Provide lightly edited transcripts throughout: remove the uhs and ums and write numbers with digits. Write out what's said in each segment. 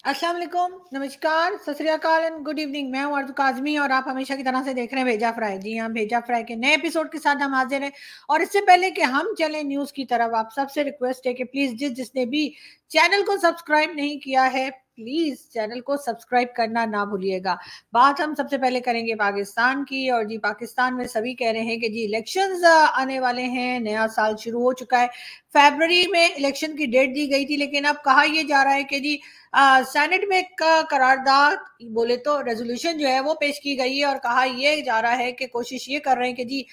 अस्सलाम वालेकुम, नमस्कार, सत श्री अकाल एंड गुड इवनिंग। मैं हूं अर्ज़ू काज़मी और आप हमेशा की तरह से देख रहे हैं भेजा फ्राई। जी हाँ, भेजा फ्राई के नए एपिसोड के साथ हम हाजिर हैं। और इससे पहले कि हम चलें न्यूज़ की तरफ, आप सबसे रिक्वेस्ट है कि प्लीज़ जिसने भी चैनल को सब्सक्राइब नहीं किया है, प्लीज़ चैनल को सब्सक्राइब करना ना भूलिएगा। बात हम सबसे पहले करेंगे पाकिस्तान की। और जी, पाकिस्तान में सभी कह रहे हैं कि जी इलेक्शंस आने वाले हैं, नया साल शुरू हो चुका है। फरवरी में इलेक्शन की डेट दी गई थी, लेकिन अब कहा यह जा रहा है कि जी सेनेट में एक करारदाद बोले तो रेजोल्यूशन जो है वो पेश की गई है। और कहा यह जा रहा है कि कोशिश ये कर रहे हैं कि जी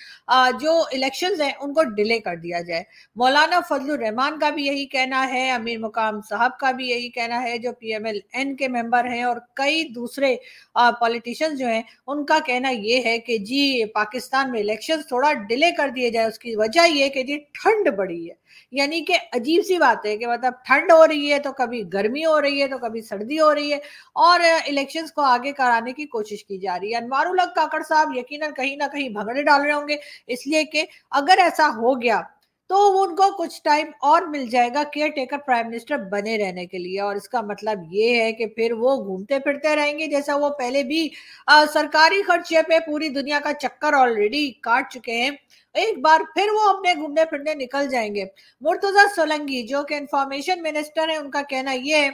जो इलेक्शंस हैं उनको डिले कर दिया जाए। मौलाना फजलुर रहमान का भी यही कहना है, अमीर मुकाम साहब का भी यही कहना है, जो पीएमएल-एन के मेंबर हैं, और कई दूसरे पॉलिटिशियंस जो हैं उनका कहना ये है कि जी पाकिस्तान में इलेक्शंस थोड़ा डिले कर दिए जाए। उसकी वजह ये है कि जी ठंड बढ़ी है। यानी कि अजीब सी बात है कि मतलब ठंड हो रही है तो कभी गर्मी हो रही है तो कभी सर्दी हो रही है, और इलेक्शंस को आगे कराने की कोशिश की जा रही है। अनवारुल हक काकड़ साहब यकीनन कहीं ना कहीं भगड़े डाल रहे होंगे, इसलिए कि अगर ऐसा हो गया तो उनको कुछ टाइम और मिल जाएगा केयर टेकर प्राइम मिनिस्टर बने रहने के लिए। और इसका मतलब ये है कि फिर वो घूमते फिरते रहेंगे, जैसा वो पहले भी सरकारी खर्चे पे पूरी दुनिया का चक्कर ऑलरेडी काट चुके हैं। एक बार फिर वो अपने घूमने फिरने निकल जाएंगे। मुर्तजा सोलंकी जो कि इंफॉर्मेशन मिनिस्टर है, उनका कहना यह है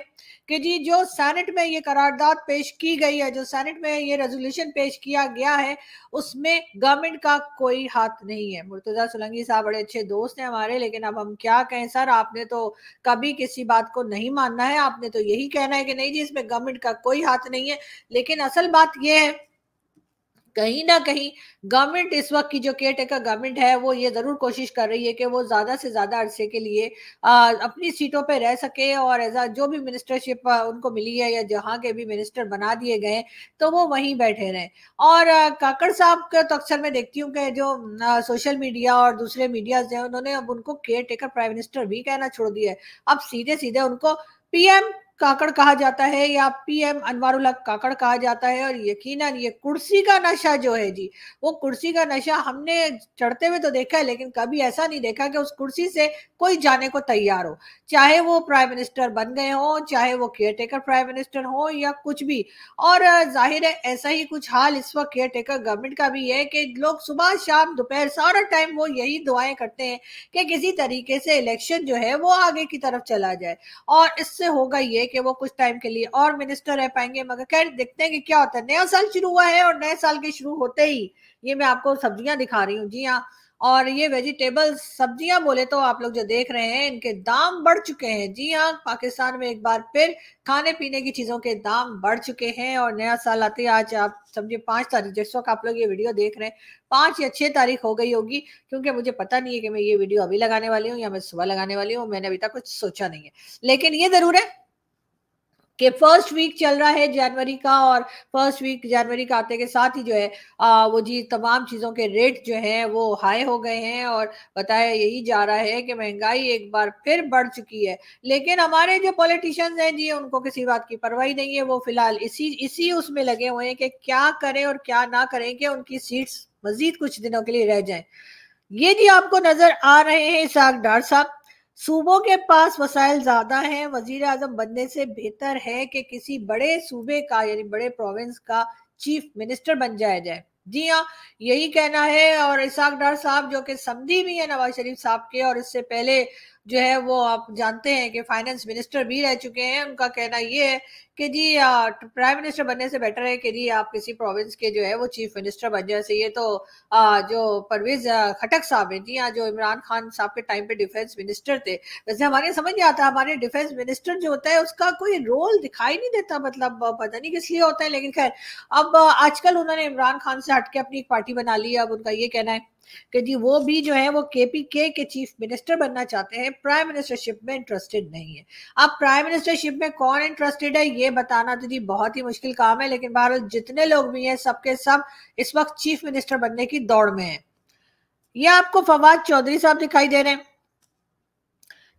कि जी जो सेनेट में ये करारदाद पेश की गई है, जो सेनेट में ये रेजोल्यूशन पेश किया गया है, उसमें गवर्नमेंट का कोई हाथ नहीं है। मुर्तजा सोलंकी साहब बड़े अच्छे दोस्त हैं हमारे, लेकिन अब हम क्या कहें सर, आपने तो कभी किसी बात को नहीं मानना है, आपने तो यही कहना है कि नहीं जी इसमें गवर्नमेंट का कोई हाथ नहीं है। लेकिन असल बात यह है कहीं ना कहीं गवर्नमेंट इस वक्त की जो केयर टेकर गवर्नमेंट है वो ये जरूर कोशिश कर रही है कि वो ज्यादा से ज्यादा अरसे के लिए अपनी सीटों पे रह सके, और एज जो भी मिनिस्टरशिप उनको मिली है या जहां के भी मिनिस्टर बना दिए गए तो वो वहीं बैठे रहें। और काकड़ साहब का तो अक्सर मैं देखती हूँ कि जो सोशल मीडिया और दूसरे मीडिया हैं उन्होंने अब उनको केयर टेकर प्राइम मिनिस्टर भी कहना छोड़ दिया है। अब सीधे सीधे उनको पीएम काकड़ कहा जाता है या पीएम अनवारुल हक काकड़ कहा जाता है। और यकीनन ये कुर्सी का नशा जो है जी, वो कुर्सी का नशा हमने चढ़ते हुए तो देखा है, लेकिन कभी ऐसा नहीं देखा कि उस कुर्सी से कोई जाने को तैयार हो, चाहे वो प्राइम मिनिस्टर बन गए हो, चाहे वो केयर टेकर प्राइम मिनिस्टर हो या कुछ भी। और जाहिर है ऐसा ही कुछ हाल इस वक्त केयर टेकर गवर्नमेंट का भी है कि लोग सुबह शाम दोपहर सारा टाइम वो यही दुआएं करते हैं कि किसी तरीके से इलेक्शन जो है वो आगे की तरफ चला जाए, और इससे होगा ये कि वो कुछ टाइम के लिए और मिनिस्टर रह पाएंगे। मगर खैर देखते हैं कि क्या होता है। नया साल शुरू हुआ है और नए साल के शुरू होते ही ये मैं आपको सब्जियां दिखा रही हूँ। जी हाँ, और ये वेजिटेबल्स सब्जियां बोले तो आप लोग जो देख रहे हैं इनके दाम बढ़ चुके हैं। जी हाँ, पाकिस्तान में एक बार फिर खाने पीने की चीजों के दाम बढ़ चुके हैं। और नया साल आते आज आप समझिए 5 तारीख, जिस वक्त आप लोग ये वीडियो देख रहे हैं 5 या 6 तारीख हो गई होगी, क्योंकि मुझे पता नहीं है कि मैं ये वीडियो अभी लगाने वाली हूँ या मैं सुबह लगाने वाली हूँ। मैंने अभी तक कुछ सोचा नहीं है, लेकिन ये जरूर है कि फर्स्ट वीक चल रहा है जनवरी का। और फर्स्ट वीक जनवरी का आते के साथ ही जो है वो जी तमाम चीज़ों के रेट जो हैं वो हाई हो गए हैं। और बताया यही जा रहा है कि महंगाई एक बार फिर बढ़ चुकी है। लेकिन हमारे जो पॉलिटिशियंस हैं जी उनको किसी बात की परवाह नहीं है। वो फिलहाल इसी इसी उसमें लगे हुए हैं कि क्या करें और क्या ना करें कि उनकी सीट्स मजीद कुछ दिनों के लिए रह जाएं। ये जी आपको नजर आ रहे हैं इसहाक डार साहब। सूबों के पास वसाइल ज्यादा हैं, वजीर आजम बनने से बेहतर है कि किसी बड़े सूबे का यानी बड़े प्रोविंस का चीफ मिनिस्टर बन जाया जाए। जी हाँ, यही कहना है। और इसहाक डार साहब जो कि समधी भी है नवाज शरीफ साहब के, और इससे पहले जो है वो आप जानते हैं कि फाइनेंस मिनिस्टर भी रह चुके हैं, उनका कहना ये है कि जी प्राइम मिनिस्टर बनने से बेटर है कि जी आप किसी प्रोविंस के जो है वो चीफ मिनिस्टर बन जाए। से ये तो जो परवेज खटक साहब हैं, जी हाँ, जो इमरान खान साहब के टाइम पे डिफेंस मिनिस्टर थे। वैसे हमारे समझ नहीं आता, हमारे डिफेंस मिनिस्टर जो होता है उसका कोई रोल दिखाई नहीं देता, मतलब पता नहीं किस लिए होता है। लेकिन खैर अब आजकल उन्होंने इमरान खान से हटके अपनी एक पार्टी बना ली है। अब उनका ये कहना है कि जी वो भी जो है वो केपीके के चीफ मिनिस्टर बनना चाहते हैं, प्राइम मिनिस्टरशिप में इंटरेस्टेड नहीं है। अब प्राइम मिनिस्टरशिप में कौन इंटरेस्टेड है ये बताना तो जी बहुत ही मुश्किल काम है, लेकिन बहरहाल जितने लोग भी हैं सबके सब इस वक्त चीफ मिनिस्टर बनने की दौड़ में है। ये आपको फवाद चौधरी साहब दिखाई दे रहे हैं।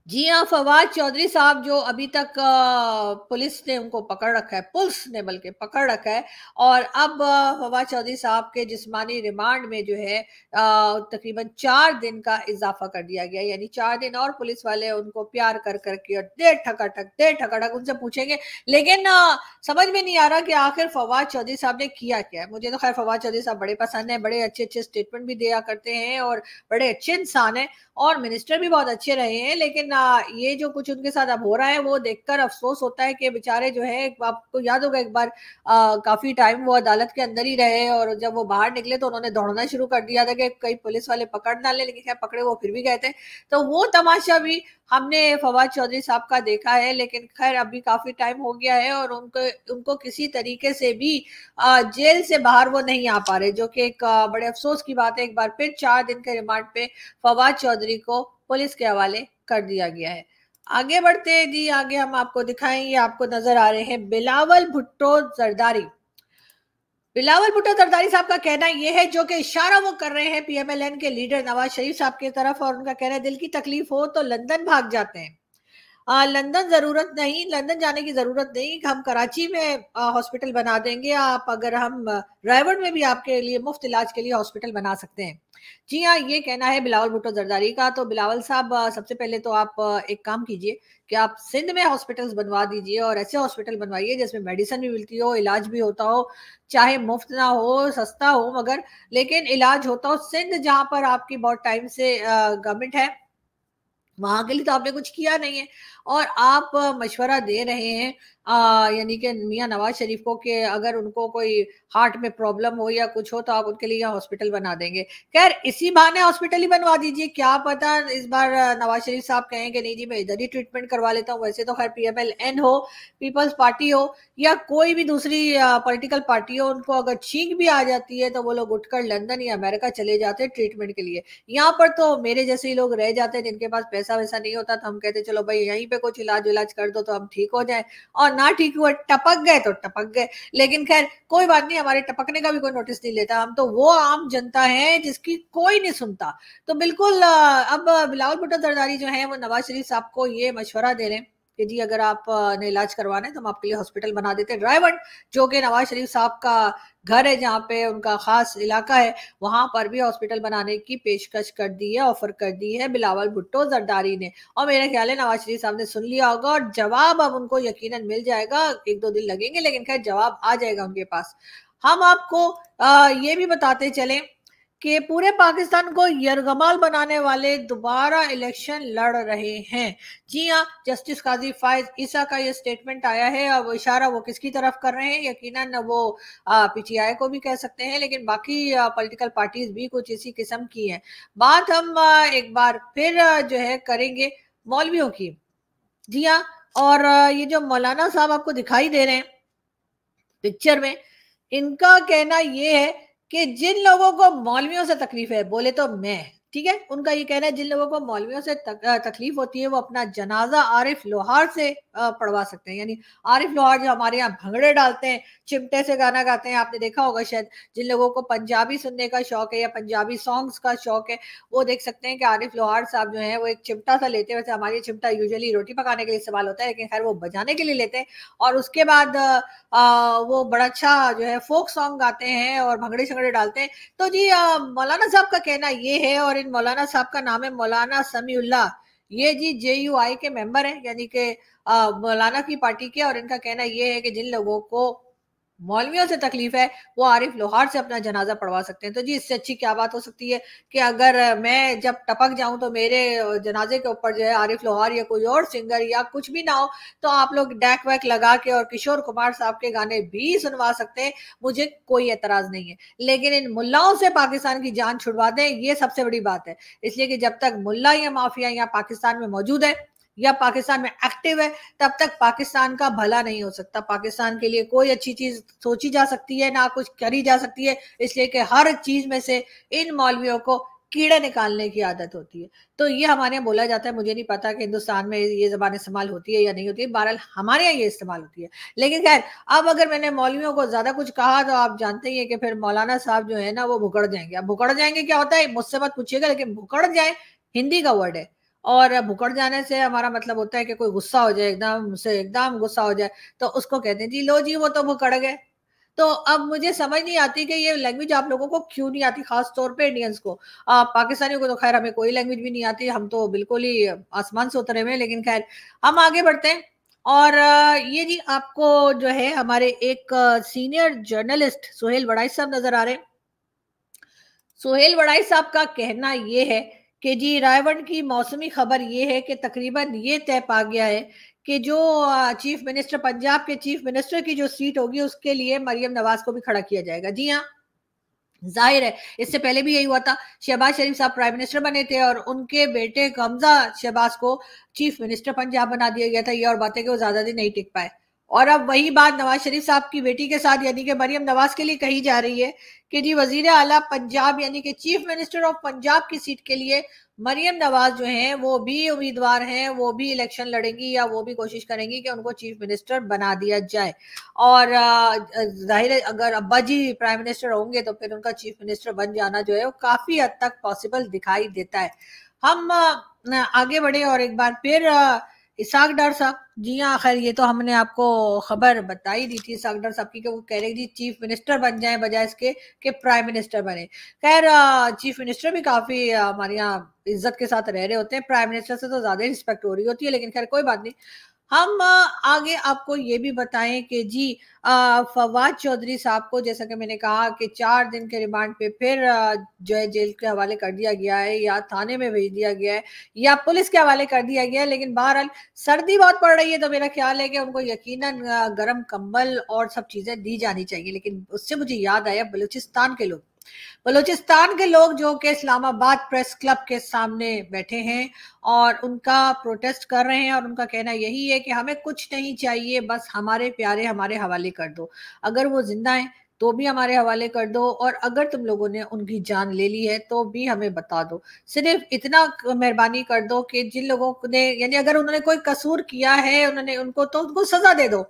जी हाँ, फवाद चौधरी साहब जो अभी तक पुलिस ने उनको पकड़ रखा है, पुलिस ने बल्कि पकड़ रखा है, और अब फवाद चौधरी साहब के जिस्मानी रिमांड में जो है तकरीबन 4 दिन का इजाफा कर दिया गया, यानी 4 दिन और पुलिस वाले उनको प्यार कर करके और देर ठकाठक उनसे पूछेंगे। लेकिन समझ में नहीं आ रहा कि आखिर फवाद चौधरी साहब ने किया क्या है। मुझे तो खैर फवाद चौधरी साहब बड़े पसंद है, बड़े अच्छे अच्छे स्टेटमेंट भी दिया करते हैं और बड़े अच्छे इंसान है और मिनिस्टर भी बहुत अच्छे रहे हैं। लेकिन ये जो कुछ उनके साथ अब हो रहा है वो देखकर अफसोस होता है कि बेचारे जो है, आपको याद होगा एक बार काफी टाइम वो अदालत के अंदर ही रहे और जब वो बाहर निकले तो उन्होंने दौड़ना शुरू कर दिया था कि कई पुलिस वाले पकड़ ना ले, लेकिन खैर पकड़े वो फिर भी गए थे। तो वो तमाशा भी हमने फवाद चौधरी साहब का देखा है। लेकिन खैर अभी काफी टाइम हो गया है और उनको उनको किसी तरीके से भी जेल से बाहर वो नहीं आ पा रहे, जो कि एक बड़े अफसोस की बात है। एक बार फिर 4 दिन के रिमांड पे फवाद चौधरी को पुलिस के हवाले कर दिया गया है। आगे बढ़ते हैं जी, आगे हम आपको दिखाएंगे, आपको नजर आ रहे हैं बिलावल भुट्टो जरदारी। बिलावल भुट्टो जरदारी साहब का कहना यह है, जो कि इशारा वो कर रहे हैं पीएमएलएन के लीडर नवाज शरीफ साहब की तरफ, और उनका कहना है दिल की तकलीफ हो तो लंदन भाग जाते हैं। लंदन जरूरत नहीं, लंदन जाने की जरूरत नहीं, हम कराची में हॉस्पिटल बना देंगे, आप अगर हम ड्राइवर में भी आपके लिए मुफ्त इलाज के लिए हॉस्पिटल बना सकते हैं। जी हाँ, ये कहना है बिलावल भुट्टो जरदारी का। तो बिलावल साहब सबसे पहले तो आप एक काम कीजिए कि आप सिंध में हॉस्पिटल्स बनवा दीजिए और ऐसे हॉस्पिटल बनवाइए जिसमें मेडिसिन भी मिलती हो, इलाज भी होता हो, चाहे मुफ्त ना हो, सस्ता हो, मगर लेकिन इलाज होता हो। सिंध जहां पर आपकी बहुत टाइम से गवर्नमेंट है, वहां के लिए तो आपने कुछ किया नहीं है और आप मशवरा दे रहे हैं यानी कि मियां नवाज शरीफ को कि अगर उनको कोई हार्ट में प्रॉब्लम हो या कुछ हो तो आप उनके लिए यहाँ हॉस्पिटल बना देंगे। खैर इसी बहाने हॉस्पिटल ही बनवा दीजिए, क्या पता इस बार नवाज शरीफ साहब कहें कि नहीं जी मैं इधर ही ट्रीटमेंट करवा लेता हूँ। वैसे तो खैर पीएमएलएन हो, पीपल्स पार्टी हो या कोई भी दूसरी पॉलिटिकल पार्टी हो, उनको अगर छींक भी आ जाती है तो वो लोग उठकर लंदन या अमेरिका चले जाते हैं ट्रीटमेंट के लिए। यहाँ पर तो मेरे जैसे ही लोग रह जाते हैं जिनके पास पैसा वैसा नहीं होता, तो हम कहते चलो भाई यहीं पे कुछ इलाज विलाज कर दो तो हम ठीक हो जाए, और ना ठीक हुआ टपक गए तो टपक गए। लेकिन खैर कोई बात नहीं, हमारे टपकने का भी कोई नोटिस नहीं लेता, हम तो वो आम जनता है जिसकी कोई नहीं सुनता। तो बिल्कुल अब बिलावल भुट्टो जरदारी जो है वो नवाज शरीफ साहब को ये मशवरा दे रहे हैं कि जी अगर आप ने इलाज करवाना है तो हम आपके लिए हॉस्पिटल बना देते हैं। ड्राइवर जो कि नवाज शरीफ साहब का घर है, जहाँ पे उनका खास इलाका है, वहां पर भी हॉस्पिटल बनाने की पेशकश कर दी है, ऑफर कर दी है बिलावल भुट्टो जरदारी ने। और मेरे ख्याल है नवाज शरीफ साहब ने सुन लिया होगा और जवाब अब उनको यकीनन मिल जाएगा। 1-2 दिन लगेंगे लेकिन खैर जवाब आ जाएगा उनके पास। हम आपको ये भी बताते चलें कि पूरे पाकिस्तान को यरगमाल बनाने वाले दोबारा इलेक्शन लड़ रहे हैं। जी हाँ, जस्टिस काजी फायज ईसा का ये स्टेटमेंट आया है। अब इशारा वो किसकी तरफ कर रहे हैं, यकीनन वो पीटीआई को भी कह सकते हैं, लेकिन बाकी पॉलिटिकल पार्टीज भी कुछ इसी किस्म की हैं। बात हम एक बार फिर जो है करेंगे मौलवियों की। जी हाँ, और ये जो मौलाना साहब आपको दिखाई दे रहे हैं पिक्चर में, इनका कहना ये है कि जिन लोगों को मौलवियों से तकलीफ है, बोले तो मैं, ठीक है, उनका ये कहना है जिन लोगों को मौलवियों से तकलीफ होती है वो अपना जनाजा आरिफ लोहार से पढ़वा सकते हैं। यानी आरिफ लोहार जो हमारे यहाँ भंगड़े डालते हैं, चिमटे से गाना गाते हैं, आपने देखा होगा शायद। जिन लोगों को पंजाबी सुनने का शौक है या पंजाबी सॉन्ग्स का शौक है, वो देख सकते हैं कि आरिफ लोहार साहब जो है वो एक चिमटा सा लेते हैं। वैसे हमारे चिमटा यूजुअली रोटी पकाने के लिए इस्तेमाल होता है, लेकिन खैर वो बजाने के लिए लेते हैं, और उसके बाद वो बड़ा अच्छा जो है फोक सॉन्ग गाते हैं और भंगड़े शंगड़े डालते हैं। तो जी मौलाना साहब का कहना ये है, और इन मौलाना साहब का नाम है मौलाना समीउल्लाह। ये जी जेयूआई के मेंबर हैं, यानी कि मौलाना की पार्टी के, और इनका कहना ये है कि जिन लोगों को मौलवियों से तकलीफ है वो आरिफ लोहार से अपना जनाजा पढ़वा सकते हैं। तो जी इससे अच्छी क्या बात हो सकती है कि अगर मैं जब टपक जाऊं तो मेरे जनाजे के ऊपर जो है आरिफ लोहार या कोई और सिंगर या कुछ भी ना हो, तो आप लोग डैक वैक लगा के और किशोर कुमार साहब के गाने भी सुनवा सकते हैं, मुझे कोई एतराज नहीं है। लेकिन इन मुल्लाओं से पाकिस्तान की जान छुड़वा दें, ये सबसे बड़ी बात है। इसलिए कि जब तक मुल्ला या माफिया यहाँ पाकिस्तान में मौजूद है या पाकिस्तान में एक्टिव है, तब तक पाकिस्तान का भला नहीं हो सकता। पाकिस्तान के लिए कोई अच्छी चीज सोची जा सकती है ना कुछ करी जा सकती है, इसलिए कि हर चीज में से इन मौलवियों को कीड़े निकालने की आदत होती है। तो ये हमारे यहाँ बोला जाता है, मुझे नहीं पता कि हिंदुस्तान में ये जबान इस्तेमाल होती है या नहीं होती है, बहरहाल हमारे यहाँ ये इस्तेमाल होती है। लेकिन खैर अब अगर मैंने मौलवियों को ज्यादा कुछ कहा तो आप जानते ही है कि फिर मौलाना साहब जो है ना वो भुकड़ जाएंगे। अब भुकड़ जाएंगे क्या होता है मुझसे मत पूछिएगा, लेकिन भुकड़ जाए हिंदी का वर्ड है, और भुकड़ जाने से हमारा मतलब होता है कि कोई गुस्सा हो जाए, एकदम से एकदम गुस्सा हो जाए, तो उसको कहते हैं जी लो जी वो तो भुकड़ गए। तो अब मुझे समझ नहीं आती कि ये लैंग्वेज आप लोगों को क्यों नहीं आती, खास तौर पे इंडियंस को। पाकिस्तानियों को तो खैर हमें कोई लैंग्वेज भी नहीं आती, हम तो बिल्कुल ही आसमान से उतरे हुए हैं, लेकिन खैर हम आगे बढ़ते हैं। और ये जी आपको जो है हमारे एक सीनियर जर्नलिस्ट सोहेल वड़ाई साहब नजर आ रहे हैं। सोहेल वड़ाई साहब का कहना ये है कि जी रायवन की मौसमी खबर ये है कि तकरीबन ये तय पा गया है कि जो चीफ मिनिस्टर, पंजाब के चीफ मिनिस्टर की जो सीट होगी उसके लिए मरियम नवाज को भी खड़ा किया जाएगा। जी हाँ, जाहिर है इससे पहले भी यही हुआ था। शहबाज शरीफ साहब प्राइम मिनिस्टर बने थे और उनके बेटे हमजा शहबाज को चीफ मिनिस्टर पंजाब बना दिया गया था। ये और बातें कि वो ज्यादा दिन नहीं टिक पाए। और अब वही बात नवाज शरीफ साहब की बेटी के साथ यानी कि मरियम नवाज के लिए कही जा रही है कि जी वजीर आला पंजाब यानी कि चीफ मिनिस्टर ऑफ पंजाब की सीट के लिए मरियम नवाज जो हैं वो भी उम्मीदवार हैं, वो भी इलेक्शन लड़ेंगी या वो भी कोशिश करेंगी कि उनको चीफ मिनिस्टर बना दिया जाए। और जाहिर है अगर अब्बा जी प्राइम मिनिस्टर होंगे तो फिर उनका चीफ मिनिस्टर बन जाना जो है वो काफी हद तक पॉसिबल दिखाई देता है। हम आगे बढ़े और एक बार फिर इसाक डार साहब, जी हाँ खैर ये तो हमने आपको खबर बताई दी थी इसाक डार साहब की कि वो कह रहे जी चीफ मिनिस्टर बन जाए बजाय इसके कि प्राइम मिनिस्टर बने। खैर चीफ मिनिस्टर भी काफी हमारे यहाँ इज्जत के साथ रह रहे होते हैं, प्राइम मिनिस्टर से तो ज्यादा रिस्पेक्ट हो रही होती है, लेकिन खैर कोई बात नहीं। हम आगे आपको ये भी बताएं कि जी फवाद चौधरी साहब को जैसा कि मैंने कहा कि 4 दिन के रिमांड पे फिर जो है जेल के हवाले कर दिया गया है या थाने में भेज दिया गया है या पुलिस के हवाले कर दिया गया है। लेकिन बहरहाल सर्दी बहुत पड़ रही है तो मेरा ख्याल है कि उनको यकीनन गर्म कंबल और सब चीजें दी जानी चाहिए। लेकिन उससे मुझे याद आया बलूचिस्तान के लोग जो कि इस्लामाबाद प्रेस क्लब के सामने बैठे हैं और उनका प्रोटेस्ट कर रहे हैं और उनका कहना यही है कि हमें कुछ नहीं चाहिए, बस हमारे प्यारे हमारे हवाले कर दो। अगर वो जिंदा हैं तो भी हमारे हवाले कर दो और अगर तुम लोगों ने उनकी जान ले ली है तो भी हमें बता दो। सिर्फ इतना मेहरबानी कर दो कि जिन लोगों ने यानी अगर उन्होंने कोई कसूर किया है उन्होंने उनको तो उनको सजा दे दो।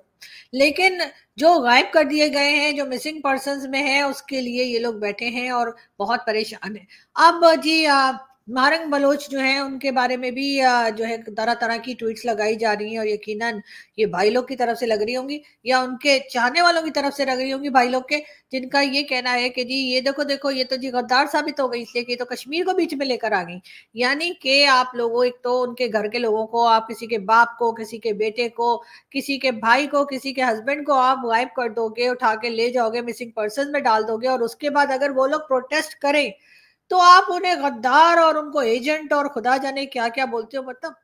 लेकिन जो गायब कर दिए गए हैं, जो मिसिंग पर्सन्स में है, उसके लिए ये लोग बैठे हैं और बहुत परेशान है। अब जी मारंग बलोच जो है उनके बारे में भी जो है तरह तरह की ट्वीट्स लगाई जा रही हैं और यकीनन ये भाई लोग की तरफ से लग रही होंगी या उनके चाहने वालों की तरफ से लग रही होंगी, भाई लोग के, जिनका ये कहना है कि जी ये देखो देखो ये तो जी गद्दार साबित हो गई इसलिए कि तो कश्मीर को बीच में लेकर आ गई। यानी कि आप लोगों, एक तो उनके घर के लोगों को, आप किसी के बाप को, किसी के बेटे को, किसी के भाई को, किसी के हस्बैंड को आप गायब कर दोगे, उठा के ले जाओगे, मिसिंग पर्सन में डाल दोगे और उसके बाद अगर वो लोग प्रोटेस्ट करें तो आप उन्हें गद्दार और उनको एजेंट और खुदा जाने क्या क्या बोलते हो। मतलब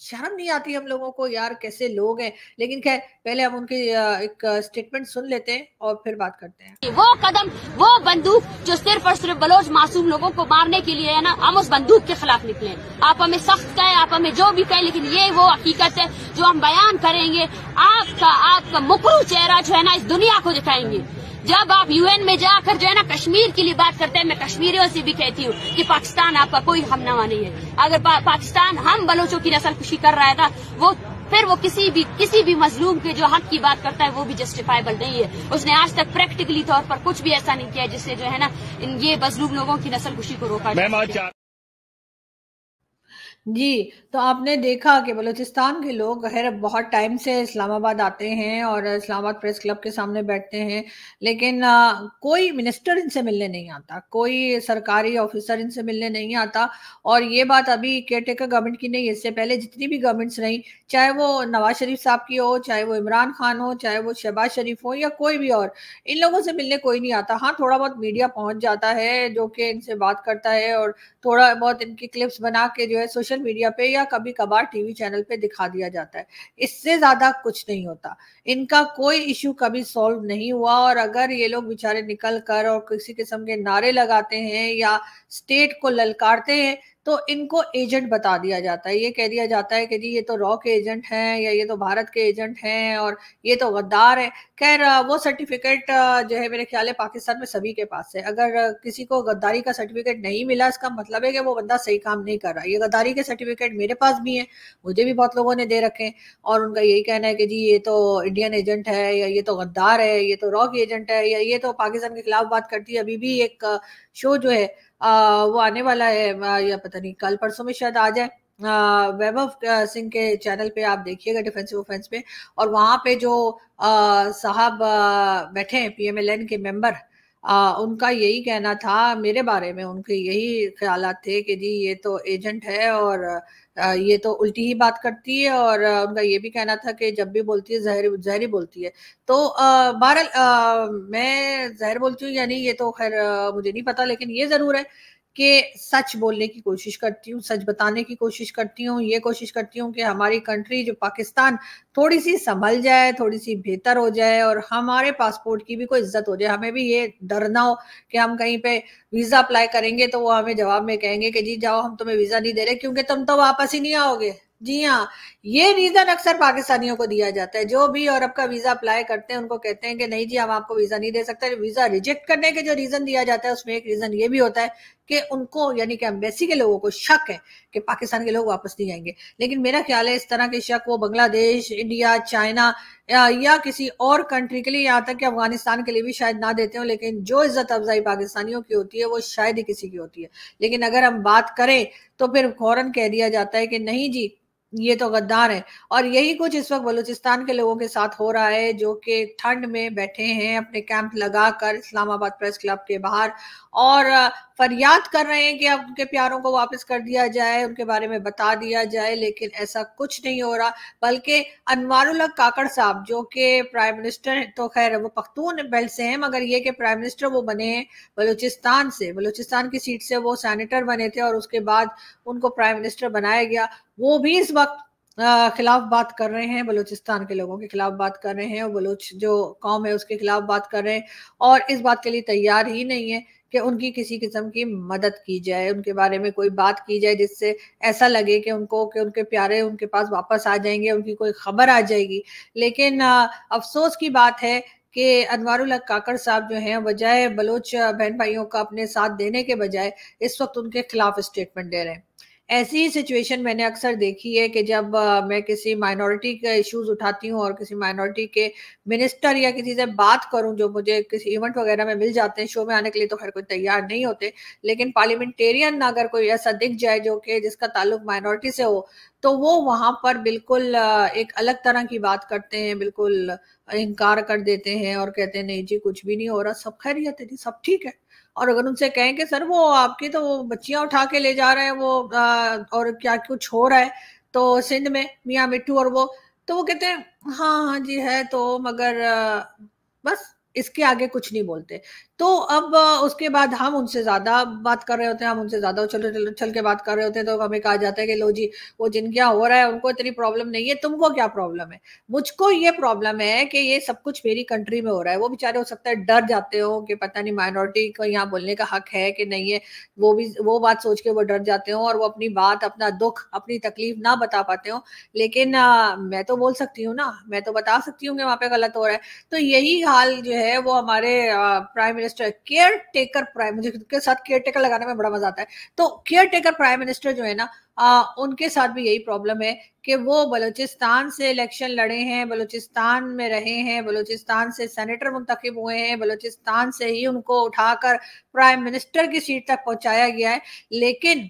शर्म नहीं आती हम लोगों को यार, कैसे लोग हैं। लेकिन खैर पहले हम उनकी एक स्टेटमेंट सुन लेते हैं और फिर बात करते हैं। वो कदम, वो बंदूक जो सिर्फ और सिर्फ बलोच मासूम लोगों को मारने के लिए है ना, हम उस बंदूक के खिलाफ निकले। आप हमें सख्त कहें, आप हमें जो भी कहें, लेकिन ये वो हकीकत है जो हम बयान करेंगे। आपका मुकरू चेहरा जो है ना इस दुनिया को दिखाएंगे। जब आप यूएन में जाकर जो है ना कश्मीर के लिए बात करते हैं, मैं कश्मीरियों से भी कहती हूँ कि पाकिस्तान आपका कोई हमनवा नहीं है। अगर पाकिस्तान हम बलोचों की नस्ल खुशी कर रहा है ना, वो फिर वो किसी भी मजलूम के जो हक की बात करता है वो भी जस्टिफाइबल नहीं है। उसने आज तक प्रैक्टिकली तौर पर कुछ भी ऐसा नहीं किया जिससे जो है ना ये मजलूम लोगों की नस्ल खुशी को रोका जाए। जी, तो आपने देखा कि बलूचिस्तान के लोग खैर बहुत टाइम से इस्लामाबाद आते हैं और इस्लामाबाद प्रेस क्लब के सामने बैठते हैं, लेकिन कोई मिनिस्टर इनसे मिलने नहीं आता, कोई सरकारी ऑफिसर इनसे मिलने नहीं आता। और ये बात अभी केयरटेकर गवर्नमेंट की नहीं, इससे पहले जितनी भी गवर्नमेंट्स रही, चाहे वो नवाज शरीफ साहब की हो, चाहे वो इमरान खान हो, चाहे वो शहबाज शरीफ हो या कोई भी और, इन लोगों से मिलने कोई नहीं आता। हाँ, थोड़ा बहुत मीडिया पहुंच जाता है जो कि इनसे बात करता है और थोड़ा बहुत इनकी क्लिप्स बना के जो है सोशल मीडिया पे या कभी कभार टीवी चैनल पे दिखा दिया जाता है। इससे ज्यादा कुछ नहीं होता। इनका कोई इश्यू कभी सॉल्व नहीं हुआ और अगर ये लोग बेचारे निकल कर और किसी किस्म के नारे लगाते हैं या स्टेट को ललकारते हैं तो इनको एजेंट बता दिया जाता है। ये कह दिया जाता है कि जी ये तो रॉ के एजेंट हैं या ये तो भारत के एजेंट हैं और ये तो गद्दार है। खैर वो सर्टिफिकेट जो है मेरे ख्याल है पाकिस्तान में सभी के पास है। अगर किसी को गद्दारी का सर्टिफिकेट नहीं मिला इसका मतलब है कि वो बंदा सही काम नहीं कर रहा। ये गद्दारी के सर्टिफिकेट मेरे पास भी है, मुझे भी बहुत लोगों ने दे रखे हैं और उनका यही कहना है कि जी ये तो इंडियन एजेंट है या ये तो गद्दार है, ये तो रॉ की एजेंट है या ये तो पाकिस्तान के खिलाफ बात करती है। अभी भी एक शो जो है वो आने वाला है या पता नहीं कल परसों में शायद आ जाए, वैभव सिंह के चैनल पे आप देखिएगा डिफेंसिव ऑफेंस पे, और वहां पे जो साहब बैठे हैं PMLN के मेंबर, उनका यही कहना था मेरे बारे में, उनके यही ख्यालात थे कि जी ये तो एजेंट है और ये तो उल्टी ही बात करती है, और उनका ये भी कहना था कि जब भी बोलती है जहरी बोलती है। तो बहरहाल मैं जहर बोलती हूँ यानी ये तो खैर मुझे नहीं पता, लेकिन ये जरूर है कि सच बोलने की कोशिश करती हूँ, सच बताने की कोशिश करती हूँ, ये कोशिश करती हूँ कि हमारी कंट्री जो पाकिस्तान थोड़ी सी संभल जाए, थोड़ी सी बेहतर हो जाए, और हमारे पासपोर्ट की भी कोई इज्जत हो जाए। हमें भी ये डर ना हो कि हम कहीं पे वीजा अप्लाई करेंगे तो वो हमें जवाब में कहेंगे कि जी जाओ हम तुम्हें वीजा नहीं दे रहे क्योंकि तुम तो वापस ही नहीं आओगे। जी हाँ, ये रीजन अक्सर पाकिस्तानियों को दिया जाता है। जो भी यूरोप का वीजा अप्लाई करते हैं उनको कहते हैं कि नहीं जी हम आपको वीजा नहीं दे सकते। वीजा रिजेक्ट करने के जो रीजन दिया जाता है उसमें एक रीजन ये भी होता है कि उनको यानी कि एम्बेसी के लोगों को शक है कि पाकिस्तान के लोग वापस नहीं आएंगे। लेकिन मेरा ख्याल है इस तरह के शक वो बांग्लादेश, इंडिया, चाइना या किसी और कंट्री के लिए, यहाँ तक कि अफगानिस्तान के लिए भी शायद ना देते हो, लेकिन जो इज्जत अफजाई पाकिस्तानियों की होती है वो शायद ही किसी की होती है। लेकिन अगर हम बात करें तो फिर फौरन कह दिया जाता है कि नहीं जी ये तो गद्दार है। और यही कुछ इस वक्त बलूचिस्तान के लोगों के साथ हो रहा है, जो कि ठंड में बैठे हैं अपने कैंप लगाकर इस्लामाबाद प्रेस क्लब के बाहर, और फरियाद कर रहे हैं कि अब उनके प्यारों को वापस कर दिया जाए, उनके बारे में बता दिया जाए। लेकिन ऐसा कुछ नहीं हो रहा, बल्कि अनवारुल हक काकड़ साहब जो कि प्राइम मिनिस्टर, तो खैर वो पख्तून बेल्ट से हैं, मगर ये कि प्राइम मिनिस्टर वो बने हैं बलूचिस्तान से, बलूचिस्तान की सीट से वो सेनेटर बने थे और उसके बाद उनको प्राइम मिनिस्टर बनाया गया। वो भी इस वक्त खिलाफ बात कर रहे हैं, बलूचिस्तान के लोगों के खिलाफ बात कर रहे हैं, और बलूच जो कौम है उसके खिलाफ बात कर रहे हैं, और इस बात के लिए तैयार ही नहीं है कि उनकी किसी किस्म की मदद की जाए, उनके बारे में कोई बात की जाए जिससे ऐसा लगे कि उनके प्यारे उनके पास वापस आ जाएंगे, उनकी कोई खबर आ जाएगी। लेकिन अफसोस की बात है कि अनवारुल हक काकड़ साहब जो हैं बजाय बलोच बहन भाइयों का अपने साथ देने के बजाय इस वक्त उनके खिलाफ स्टेटमेंट दे रहे हैं। ऐसी ही सिचुएशन मैंने अक्सर देखी है कि जब मैं किसी माइनॉरिटी के इश्यूज उठाती हूँ और किसी माइनॉरिटी के मिनिस्टर या किसी से बात करूँ, जो मुझे किसी इवेंट वगैरह में मिल जाते हैं, शो में आने के लिए तो खैर कोई तैयार नहीं होते, लेकिन पार्लियामेंटेरियन अगर कोई ऐसा दिख जाए जो कि जिसका ताल्लुक माइनॉरिटी से हो, तो वो वहां पर बिल्कुल एक अलग तरह की बात करते हैं, बिल्कुल इनकार कर देते हैं और कहते हैं नहीं जी कुछ भी नहीं हो रहा, सब खैरियत है जी, सब ठीक है। और अगर उनसे कहें कि सर वो आपकी तो बच्चियां उठा के ले जा रहे हैं वो और क्या कुछ हो रहा है तो सिंध में मियां मिट्टू और वो, तो वो कहते हैं हाँ हाँ जी है तो, मगर बस इसके आगे कुछ नहीं बोलते। तो अब उसके बाद हम उनसे ज्यादा बात कर रहे होते हैं, हम उनसे ज्यादा उछल के बात कर रहे होते हैं, तो हमें कहा जाता है कि लो जी वो जिन क्या हो रहा है उनको इतनी प्रॉब्लम नहीं है, तुमको क्या प्रॉब्लम है। मुझको ये प्रॉब्लम है कि ये सब कुछ मेरी कंट्री में हो रहा है। वो बेचारे हो सकता है डर जाते हो कि पता नहीं माइनॉरिटी को यहाँ बोलने का हक है कि नहीं है, वो बात सोच के वो डर जाते हो और वो अपनी बात, अपना दुख, अपनी तकलीफ ना बता पाते हो। लेकिन मैं तो बोल सकती हूँ ना, मैं तो बता सकती हूँ कि वहां पे गलत हो रहा है। तो यही हाल जो है वो हमारे prime minister, care taker prime, मुझे के साथ केयर टेकर लगाने में बड़ा मजा आता है, तो केयर टेकर प्राइम मिनिस्टर जो है ना, उनके साथ भी यही प्रॉब्लम है कि वो बलूचिस्तान से इलेक्शन लड़े हैं, बलूचिस्तान में रहे हैं, बलूचिस्तान से सेनेटर मुंतखब हुए हैं, बलूचिस्तान से ही उनको उठाकर प्राइम मिनिस्टर की सीट तक पहुंचाया गया है, लेकिन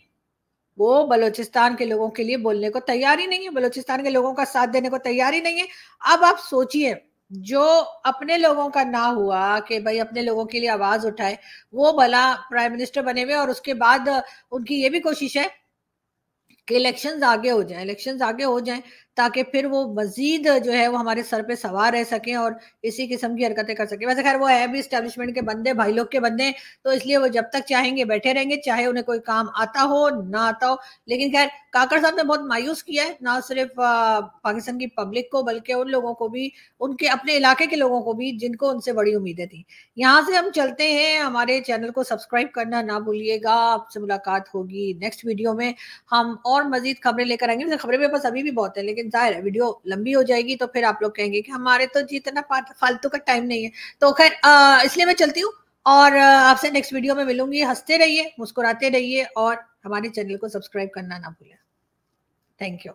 वो बलूचिस्तान के लोगों के लिए बोलने को तैयार ही नहीं है, बलूचिस्तान के लोगों का साथ देने को तैयार ही नहीं है। अब आप सोचिए, जो अपने लोगों का ना हुआ कि भाई अपने लोगों के लिए आवाज उठाए, वो भला प्राइम मिनिस्टर बने हुए, और उसके बाद उनकी ये भी कोशिश है कि इलेक्शंस आगे हो जाएं ताकि फिर वो मजीद जो है वो हमारे सर पे सवार रह सकें और इसी किस्म की हरकतें कर सकें। वैसे खैर वो है भी एस्टेब्लिशमेंट के बंदे, भाई लोग के बंदे, तो इसलिए वो जब तक चाहेंगे बैठे रहेंगे, चाहे उन्हें कोई काम आता हो ना आता हो। लेकिन खैर काकड़ साहब ने बहुत मायूस किया है, ना सिर्फ पाकिस्तान की पब्लिक को बल्कि उन लोगों को भी, उनके अपने इलाके के लोगों को भी जिनको उनसे बड़ी उम्मीदें थी। यहाँ से हम चलते हैं, हमारे चैनल को सब्सक्राइब करना ना भूलिएगा। आपसे मुलाकात होगी नेक्स्ट वीडियो में, हम और मजीद खबरें लेकर आएंगे। खबरें मेरे पास अभी भी बहुत है, लेकिन जाहिर है वीडियो लंबी हो जाएगी तो फिर आप लोग कहेंगे कि हमारे तो जितना फालतू का टाइम नहीं है। तो खैर इसलिए मैं चलती हूँ और आपसे नेक्स्ट वीडियो में मिलूंगी। हंसते रहिए, मुस्कुराते रहिए और हमारे चैनल को सब्सक्राइब करना ना भूलें। Thank you.